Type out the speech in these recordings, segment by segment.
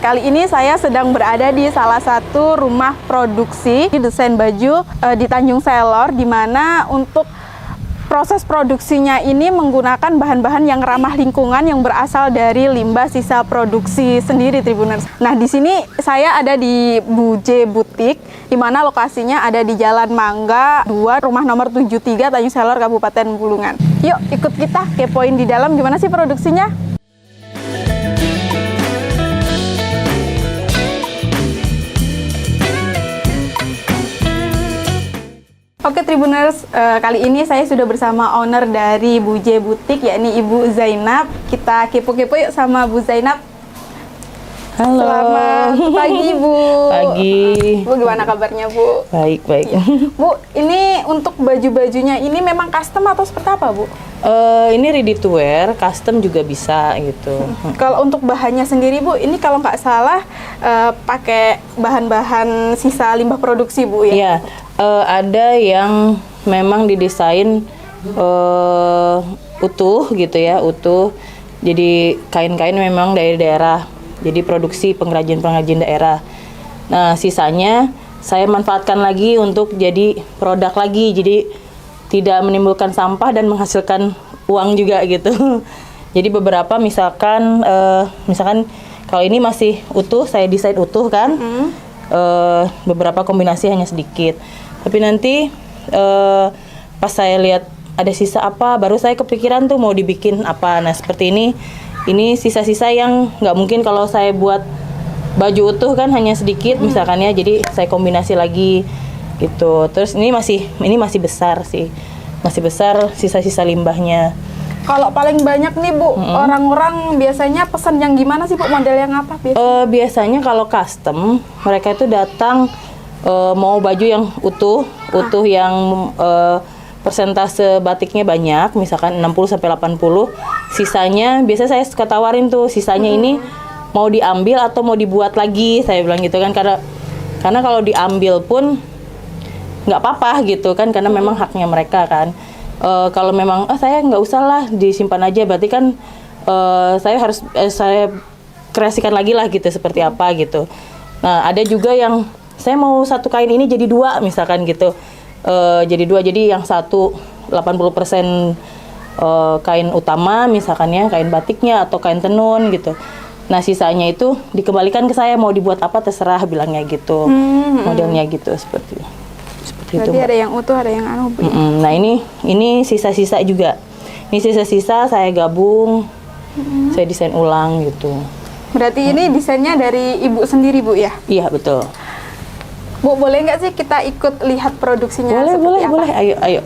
kali ini saya sedang berada di salah satu rumah produksi desain baju di Tanjung Selor, di mana untuk proses produksinya ini menggunakan bahan-bahan yang ramah lingkungan yang berasal dari limbah sisa produksi sendiri, Tribuners. Nah, di sini saya ada di Buje Butik, di mana lokasinya ada di Jalan Mangga 2, rumah nomor 73, Tanjung Selor, Kabupaten Bulungan. Yuk, ikut kita kepoin di dalam gimana sih produksinya. Oke Tribuners, kali ini saya sudah bersama owner dari Buje Butik, yakni Ibu Zainab. Kita kepo-kepo yuk sama Bu Zainab. Halo. Selamat pagi Bu. Pagi. Bu, gimana kabarnya Bu? Baik, baik. Ya. Bu, ini untuk baju-bajunya ini memang custom atau seperti apa Bu? Ini ready to wear, custom juga bisa gitu. Kalau untuk bahannya sendiri Bu, ini kalau nggak salah pakai bahan-bahan sisa limbah produksi Bu ya? Iya, ada yang memang didesain utuh gitu ya, utuh. Jadi kain-kain memang dari daerah, jadi produksi pengrajin-pengrajin daerah. Nah, sisanya saya manfaatkan lagi untuk jadi produk lagi, jadi tidak menimbulkan sampah dan menghasilkan uang juga gitu. Jadi beberapa misalkan kalau ini masih utuh, saya desain utuh kan, beberapa kombinasi hanya sedikit. Tapi nanti pas saya lihat ada sisa apa, baru saya kepikiran tuh mau dibikin apa. Nah seperti ini sisa-sisa yang nggak mungkin kalau saya buat baju utuh kan hanya sedikit misalkan ya, jadi saya kombinasi lagi gitu. Terus ini masih besar sih, masih besar sisa-sisa limbahnya. Kalau paling banyak nih Bu, orang-orang biasanya pesan yang gimana sih Bu, model yang apa biasanya? Biasanya kalau custom mereka itu datang mau baju yang utuh yang persentase batiknya banyak, misalkan 60-80. Sisanya biasanya saya suka tawarin tuh, sisanya ini mau diambil atau mau dibuat lagi, saya bilang gitu kan, karena kalau diambil pun nggak apa-apa gitu kan, karena memang haknya mereka kan. Kalau memang saya nggak usah lah disimpan aja, berarti kan saya kreasikan lagi lah gitu, seperti apa gitu. Nah ada juga yang saya mau satu kain ini jadi dua misalkan gitu, jadi yang satu 80% kain utama misalkan ya, kain batiknya atau kain tenun gitu. Nah sisanya itu dikembalikan ke saya, mau dibuat apa terserah bilangnya gitu, modelnya gitu seperti Berarti itu. ada yang utuh, ada yang anu. Nah ini sisa-sisa juga. Ini sisa-sisa saya gabung, saya desain ulang gitu. Berarti ini desainnya dari Ibu sendiri Bu ya? Iya betul. Bu, boleh nggak sih kita ikut lihat produksinya? Boleh. Ayo.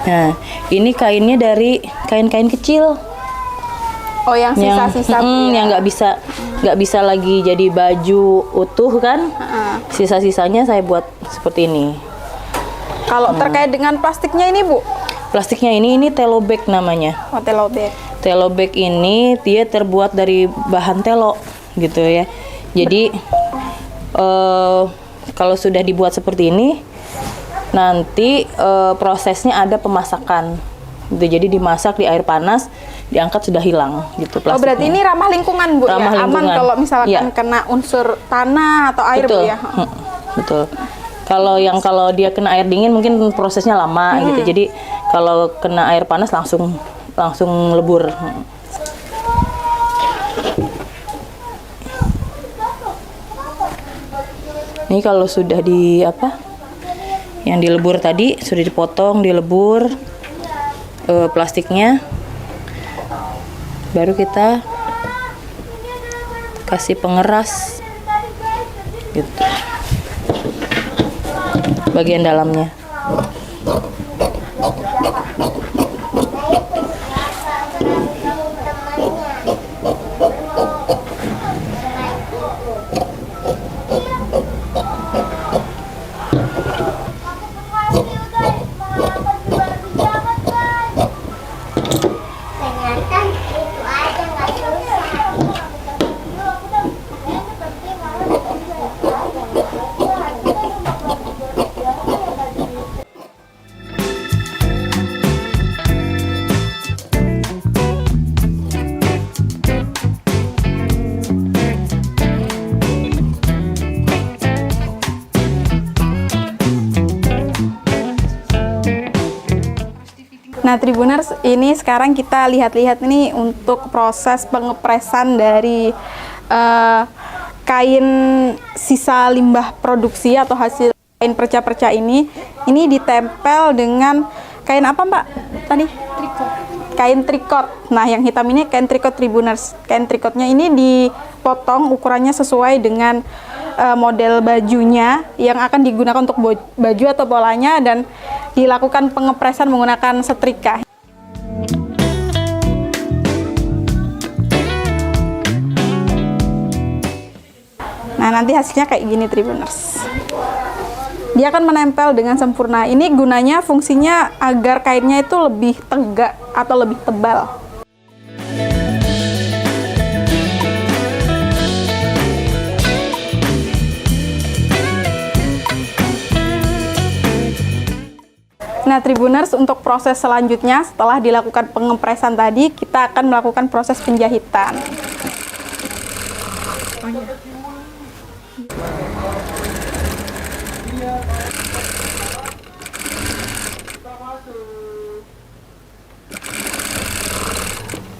Nah, ini kainnya dari kain-kain kecil. Oh, yang sisa-sisa yang nggak bisa lagi jadi baju utuh kan? Sisa-sisanya saya buat seperti ini. Kalau terkait dengan plastiknya ini Bu? Plastiknya ini telo bag namanya. Oh, telo bag. Telo bag ini dia terbuat dari bahan telo gitu ya. Jadi kalau sudah dibuat seperti ini, nanti prosesnya ada pemasakan gitu. Jadi dimasak di air panas, diangkat sudah hilang gitu plastiknya. Oh, berarti ini ramah lingkungan Bu, ramah ya? lingkungan. Aman kalau misalkan kena unsur tanah atau air betul. Bu ya? Betul. Kalau dia kena air dingin mungkin prosesnya lama gitu. Jadi kalau kena air panas langsung lebur. Ini kalau sudah yang dilebur tadi sudah dipotong, dilebur plastiknya, baru kita kasih pengeras gitu bagian dalamnya. Ternyata itu aja nggak susah. Nah, Tribuners, ini sekarang kita lihat-lihat ini untuk proses pengepresan dari kain sisa limbah produksi atau hasil kain perca-perca ini. Ini ditempel dengan kain apa, Mbak? Tadi? Trikot. Kain trikot. Nah, yang hitam ini kain trikot, Tribuners. Kain trikotnya ini dipotong ukurannya sesuai dengan model bajunya yang akan digunakan untuk baju atau polanya, dan dilakukan pengepresan menggunakan setrika. Nah, nanti hasilnya kayak gini, Tribuners. Dia akan menempel dengan sempurna. Ini gunanya, fungsinya agar kainnya itu lebih tegak atau lebih tebal. Nah, Tribuners, untuk proses selanjutnya setelah dilakukan pengepresan tadi, kita akan melakukan proses penjahitan.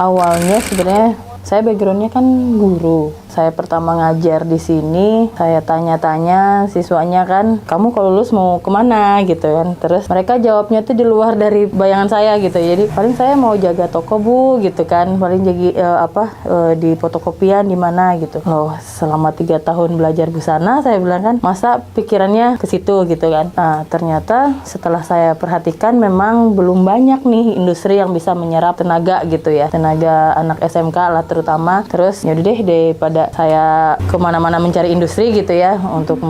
Awalnya sebenarnya saya backgroundnya kan guru. Saya pertama ngajar di sini, saya tanya-tanya siswanya kan, kamu kalau lulus mau kemana gitu kan. Terus mereka jawabnya tuh di luar dari bayangan saya gitu. Jadi paling saya mau jaga toko bu gitu kan, paling jaga di fotokopian di mana gitu. Loh, selama 3 tahun belajar busana, saya bilang kan, masa pikirannya ke situ gitu kan. Nah, ternyata setelah saya perhatikan memang belum banyak nih industri yang bisa menyerap tenaga gitu ya. Tenaga anak SMK lah terutama. Terus yaudah deh, daripada saya kemana-mana mencari industri gitu ya, untuk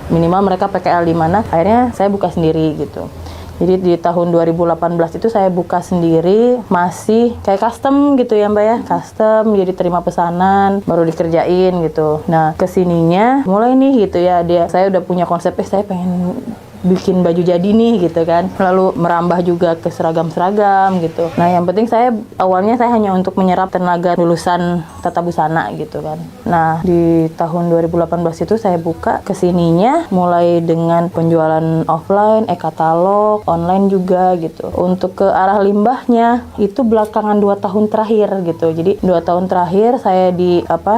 minimal mereka PKL di mana, akhirnya saya buka sendiri gitu. Jadi di tahun 2018 itu saya buka sendiri, masih kayak custom gitu ya Mbak ya, custom, jadi terima pesanan, baru dikerjain gitu. Nah, kesininya mulai nih gitu ya, saya udah punya konsepnya, saya pengen bikin baju jadi nih gitu kan, lalu merambah juga ke seragam-seragam gitu. Nah, yang penting awalnya saya hanya untuk menyerap tenaga lulusan tata busana gitu kan. Nah, di tahun 2018 itu saya buka kesininya mulai dengan penjualan offline, e-katalog, online juga gitu. Untuk ke arah limbahnya itu belakangan 2 tahun terakhir gitu. Jadi 2 tahun terakhir saya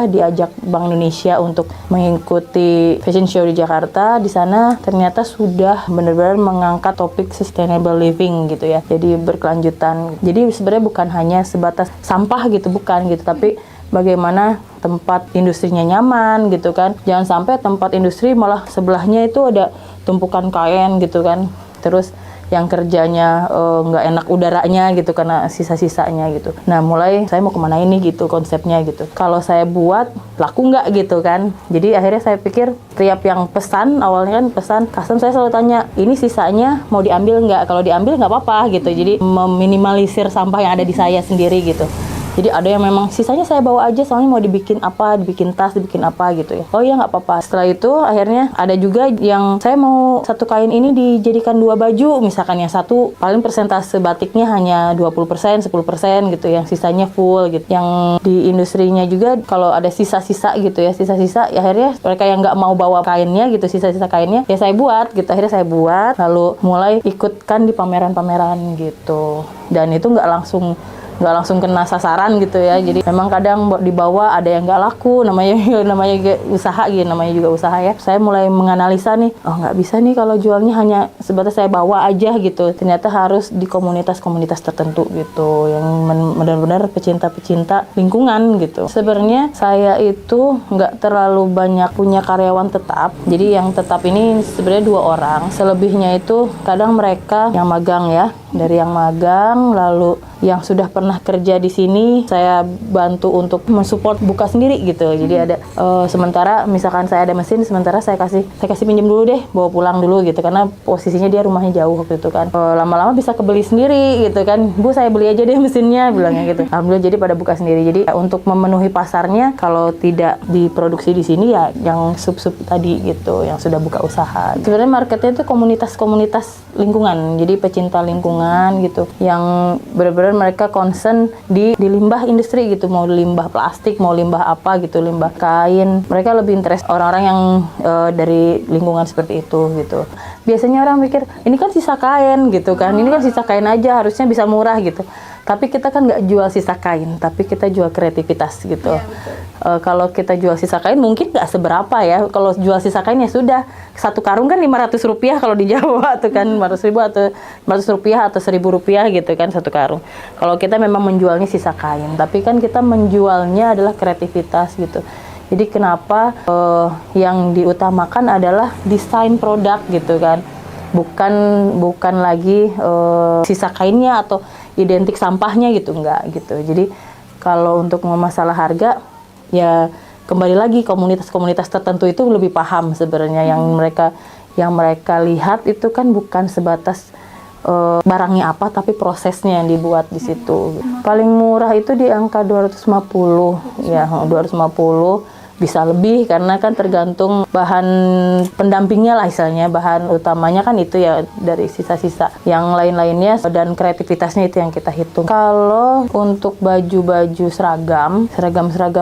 diajak Bank Indonesia untuk mengikuti fashion show di Jakarta. Di sana ternyata sudah benar-benar mengangkat topik sustainable living gitu ya. Jadi berkelanjutan. Jadi sebenarnya bukan hanya sebatas sampah gitu, bukan gitu, tapi bagaimana tempat industrinya nyaman gitu kan. Jangan sampai tempat industri malah sebelahnya itu ada tumpukan kain gitu kan. Terus yang kerjanya nggak enak udaranya gitu karena sisa-sisanya gitu. Nah, mulai saya mau kemana ini gitu konsepnya gitu. Kalau saya buat laku nggak gitu kan. Jadi akhirnya saya pikir tiap yang pesan, awalnya kan pesan custom, saya selalu tanya, ini sisanya mau diambil nggak? Kalau diambil nggak apa-apa gitu. Jadi meminimalisir sampah yang ada di saya sendiri gitu. Jadi ada yang memang sisanya saya bawa aja, soalnya mau dibikin apa, dibikin tas, dibikin apa gitu ya. Oh iya nggak apa-apa. Setelah itu akhirnya ada juga yang saya mau satu kain ini dijadikan 2 baju. Misalkan yang satu paling persentase batiknya hanya 20%, 10% gitu. Yang sisanya full gitu. Yang di industrinya juga kalau ada sisa-sisa gitu ya, sisa-sisa ya akhirnya mereka yang nggak mau bawa kainnya gitu, sisa-sisa kainnya ya saya buat gitu. Akhirnya saya buat, lalu mulai ikutkan di pameran-pameran gitu. Dan itu nggak langsung kena sasaran gitu ya. Jadi memang kadang dibawa ada yang nggak laku, namanya usaha gitu, namanya juga usaha ya. Saya mulai menganalisa nih, oh nggak bisa nih kalau jualnya hanya sebatas saya bawa aja gitu. Ternyata harus di komunitas-komunitas tertentu gitu, yang benar-benar pecinta-pecinta lingkungan gitu. Sebenarnya saya itu nggak terlalu banyak punya karyawan tetap. Jadi yang tetap ini sebenarnya 2 orang. Selebihnya itu kadang mereka yang magang ya, dari yang magang, lalu yang sudah pernah kerja di sini saya bantu untuk mensupport buka sendiri gitu. Jadi ada sementara misalkan saya ada mesin, sementara saya kasih pinjam dulu deh, bawa pulang dulu gitu, karena posisinya dia rumahnya jauh waktu itu kan. Lama-lama bisa kebeli sendiri gitu kan, Bu saya beli aja deh mesinnya, bilangnya gitu. Alhamdulillah jadi pada buka sendiri. Jadi untuk memenuhi pasarnya, kalau tidak diproduksi di sini ya yang sub-sub tadi gitu, yang sudah buka usaha. Sebenarnya marketnya itu komunitas lingkungan, jadi pecinta lingkungan gitu, yang benar-benar mereka concern di limbah industri gitu, mau limbah plastik, mau limbah apa gitu, limbah kain. Mereka lebih interest orang-orang yang dari lingkungan seperti itu gitu. Biasanya orang mikir, ini kan sisa kain gitu kan, ini kan sisa kain aja, harusnya bisa murah gitu. Tapi kita kan nggak jual sisa kain, tapi kita jual kreativitas gitu. Kalau kita jual sisa kain mungkin nggak seberapa ya. Kalau jual sisa kain ya sudah, satu karung kan Rp500 kalau di Jawa tuh kan, Rp500.000 atau Rp500 atau Rp1.000 gitu kan satu karung. Kalau kita memang menjualnya sisa kain, tapi kan kita menjualnya adalah kreativitas gitu. Jadi kenapa yang diutamakan adalah desain produk gitu kan, bukan lagi sisa kainnya atau identik sampahnya gitu, enggak gitu. Jadi kalau untuk masalah harga ya kembali lagi komunitas-komunitas tertentu itu lebih paham sebenarnya. Yang mereka lihat itu kan bukan sebatas barangnya apa, tapi prosesnya yang dibuat di situ. Paling murah itu di angka 250 ya, 250 bisa lebih karena kan tergantung bahan pendampingnya lah, istilahnya bahan utamanya kan itu ya dari sisa-sisa, yang lain-lainnya dan kreativitasnya itu yang kita hitung. Kalau untuk baju-baju seragam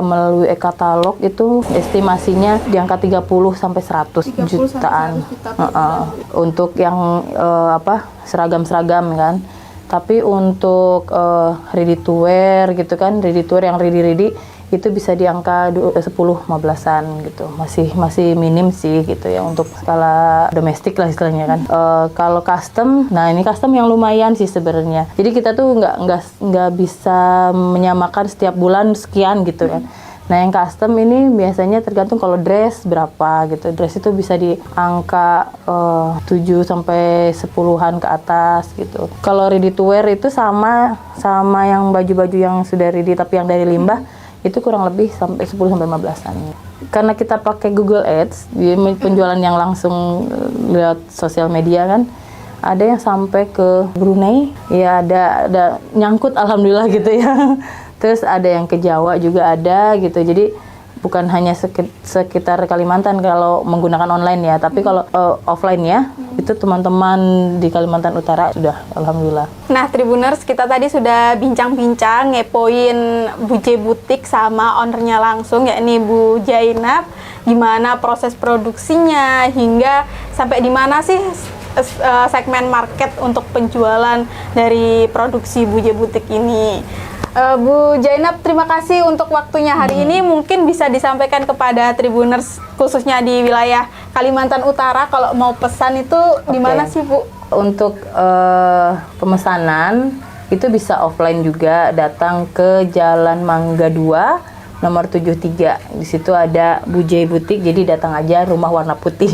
melalui e-katalog itu estimasinya di angka 30 sampai 100 jutaan. Untuk yang seragam-seragam kan. Tapi untuk ready to wear gitu kan, ready to wear yang ready itu bisa di angka 10-15an gitu, masih minim sih gitu ya untuk skala domestik lah istilahnya kan. Kalau custom, nah ini custom yang lumayan sih sebenarnya. Jadi kita tuh nggak bisa menyamakan setiap bulan sekian gitu kan. Nah yang custom ini biasanya tergantung, kalau dress berapa gitu. Dress itu bisa di angka 7 sampai 10-an ke atas gitu. Kalau ready to wear itu sama yang baju-baju yang sudah ready tapi yang dari limbah itu kurang lebih sampai 10 sampai 15-an. Karena kita pakai Google Ads, penjualan yang langsung lewat sosial media kan, ada yang sampai ke Brunei, ya ada nyangkut alhamdulillah gitu ya. Terus ada yang ke Jawa juga ada gitu. Jadi bukan hanya sekitar Kalimantan kalau menggunakan online ya, tapi kalau offline ya, itu teman-teman di Kalimantan Utara sudah alhamdulillah. Nah, Tribuners, kita tadi sudah bincang-bincang ngepoin Bujay Butik sama ownernya langsung, yakni Bu Jainab, gimana proses produksinya hingga sampai di mana sih segmen market untuk penjualan dari produksi Bujay Butik ini. Bu Jainab, terima kasih untuk waktunya hari ini. Mungkin bisa disampaikan kepada Tribuners khususnya di wilayah Kalimantan Utara, kalau mau pesan itu di mana sih Bu? Untuk pemesanan itu bisa offline juga, datang ke Jalan Mangga 2 nomor 73. Di situ ada Bujay Butik, jadi datang aja, rumah warna putih.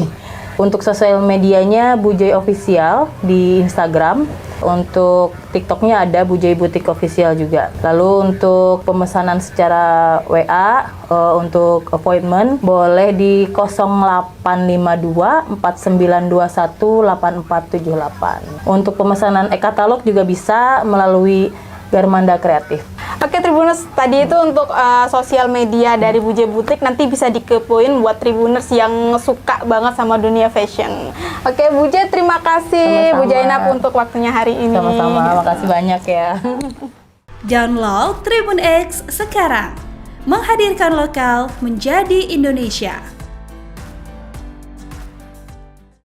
Untuk sosial medianya Bujay Official di Instagram. Untuk TikToknya ada Bujay Butik Official juga. Lalu untuk pemesanan secara WA, untuk appointment boleh di 0852 4921 8478. Untuk pemesanan e-katalog juga bisa melalui Garmanda Kreatif. Oke Tribuners, tadi itu untuk sosial media dari Bujay Butik, nanti bisa dikepoin buat Tribuners yang suka banget sama dunia fashion. Oke Bujay, terima kasih. Sama-sama. Bu Jainab untuk waktunya hari ini. Sama-sama, makasih banyak ya. Download Tribun X sekarang, menghadirkan lokal menjadi Indonesia.